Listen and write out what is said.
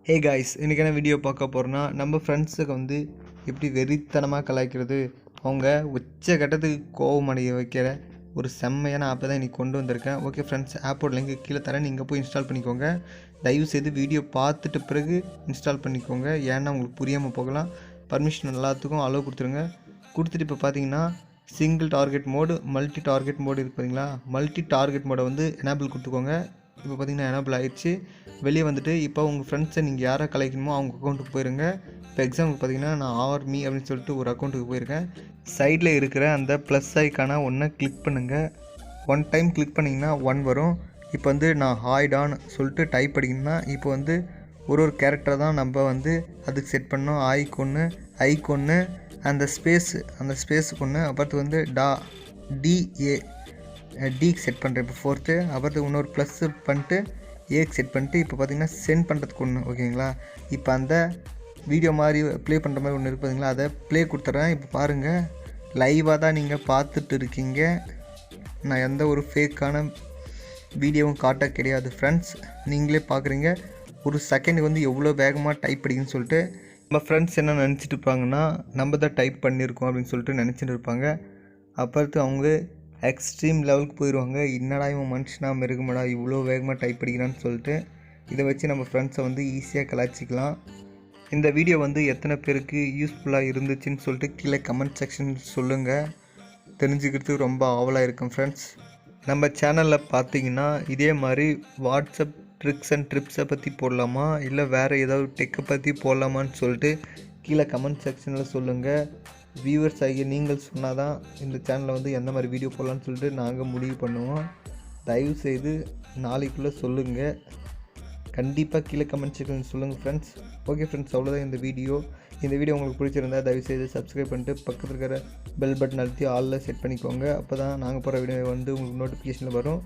Hey guys, இன்றைக்கி என்ன video பார்க்க போகிறோன்னா, நம்ம ஃப்ரெண்ட்ஸுக்கு வந்து எப்படி வெறித்தனமாக கலாய்க்கிறது, அவங்க உச்சக்கட்டத்துக்கு கோவம் அடைய வைக்கிற ஒரு செம்மையான ஆப்பை தான் இன்றைக்கி கொண்டு வந்திருக்கேன். ஓகே ஃப்ரெண்ட்ஸ், ஆப்போட லிங்க் கீழே தரேன், நீங்கள் போய் இன்ஸ்டால் பண்ணிக்கோங்க. தயவுசெய்து வீடியோ பார்த்துட்டு பிறகு இன்ஸ்டால் பண்ணிக்கோங்க, ஏன்னா உங்களுக்கு புரியாமல் போகலாம். பர்மிஷன் எல்லாத்துக்கும் அலோவ் கொடுத்துருங்க. கொடுத்துட்டு இப்போ பார்த்தீங்கன்னா single target mode, multi target mode இருக்குது பார்த்தீங்களா. மல்டி டார்கெட் மோடை வந்து எனேபிள் கொடுத்துக்கோங்க. இப்போ பார்த்தீங்கன்னா எனேபிள் ஆகிடுச்சு. வெளியே வந்துட்டு இப்போ உங்கள் ஃப்ரெண்ட்ஸை நீங்கள் யாரை கலாய்க்கணுமோ அவங்க அக்கௌண்ட்டுக்கு போயிருங்க. இப்போ எக்ஸாம்பிள் பார்த்தீங்கன்னா நான் ஆர்மி அப்படின்னு சொல்லிட்டு ஒரு அக்கௌண்ட்டுக்கு போயிருக்கேன். சைடில் இருக்கிற அந்த ப்ளஸ் ஐக்கான ஒன்றை கிளிக் பண்ணுங்கள். ஒன் டைம் கிளிக் பண்ணிங்கன்னா 1 வரும். இப்போ வந்து நான் ஹாய்டான்னு சொல்லிட்டு டைப் பண்ணிங்கன்னா இப்போ வந்து ஒரு கேரக்டர் தான் நம்ம வந்து அதுக்கு செட் பண்ணோம். ஐக்கு ஒன்று அந்த ஸ்பேஸுக்கு ஒன்று, அப்புறத்து வந்து டிக்கு செட் பண்ணுறேன். இப்போ 4th அப்புறத்து இன்னொரு ப்ளஸ் பண்ணிட்டு ஏக்கு செட் பண்ணிட்டு இப்போ பார்த்திங்கன்னா சென்ட் பண்ணுறதுக்கு ஒன்று. ஓகேங்களா, இப்போ அந்த வீடியோ மாதிரி ப்ளே பண்ணுற மாதிரி ஒன்று இருக்குது பார்த்தீங்களா, அதை ப்ளே கொடுத்துட்றேன். இப்போ பாருங்கள், லைவாக தான் நீங்கள் பார்த்துட்டு இருக்கீங்க. நான் எந்த ஒரு ஃபேக்கான வீடியோவும் காட்ட கிடையாது ஃப்ரெண்ட்ஸ். நீங்களே பார்க்குறீங்க ஒரு செகண்டுக்கு வந்து எவ்வளோ வேகமாக டைப் படிக்குன்னு சொல்லிட்டு. நம்ம ஃப்ரெண்ட்ஸ் என்ன நினச்சிட்டு இருப்பாங்கன்னா, நம்ம தான் டைப் பண்ணியிருக்கோம் அப்படின்னு சொல்லிட்டு நினச்சிட்டு இருப்பாங்க. அப்புறத்து அவங்க எக்ஸ்ட்ரீம் லெவலுக்கு போயிடுவாங்க. என்னடா இவன் மனுஷனா மிருகமாடா இவ்வளோ வேகமாக டைப் படிக்கிறான்னு சொல்லிட்டு. இதை வச்சு நம்ம ஃப்ரெண்ட்ஸை வந்து ஈஸியாக கலாய்ச்சிக்கலாம். இந்த வீடியோ வந்து எத்தனை பேருக்கு யூஸ்ஃபுல்லாக இருந்துச்சுன்னு சொல்லிட்டு கீழே கமெண்ட் செக்ஷன் சொல்லுங்கள். தெரிஞ்சுக்கிறதுக்கு ரொம்ப ஆவலாக இருக்கும் ஃப்ரெண்ட்ஸ். நம்ம சேனலில் பார்த்தீங்கன்னா இதே மாதிரி வாட்ஸ்அப் ட்ரிக்ஸ் அண்ட் ட்ரிப்ஸை பற்றி போடலாமா, இல்லை வேறு ஏதாவது டெக்கை பற்றி போடலாமான்னு சொல்லிட்டு கீழே கமெண்ட் செக்ஷனில் சொல்லுங்கள். வியூவர்ஸ் ஆகிய நீங்கள் சொன்னால் தான் இந்த சேனலில் வந்து எந்த மாதிரி வீடியோ போடலான்னு சொல்லிட்டு நாங்கள் முடிவு பண்ணுவோம். தயவுசெய்து நாளைக்குள்ளே சொல்லுங்கள். கண்டிப்பாக கீழே கமெண்ட் செக்ஷன் சொல்லுங்கள் ஃப்ரெண்ட்ஸ். ஓகே ஃப்ரெண்ட்ஸ், அவ்வளோதான் இந்த வீடியோ உங்களுக்கு பிடிச்சிருந்தால் தயவுசெய்து சப்ஸ்கிரைப் பண்ணிட்டு பக்கத்தில் இருக்கிற பெல் பட்டன் அழுத்தி ஆலில் செட் பண்ணிக்கோங்க. அப்போ தான் நாங்கள் போகிற வீடியோ வந்து உங்களுக்கு நோட்டிஃபிகேஷனில் வரும்.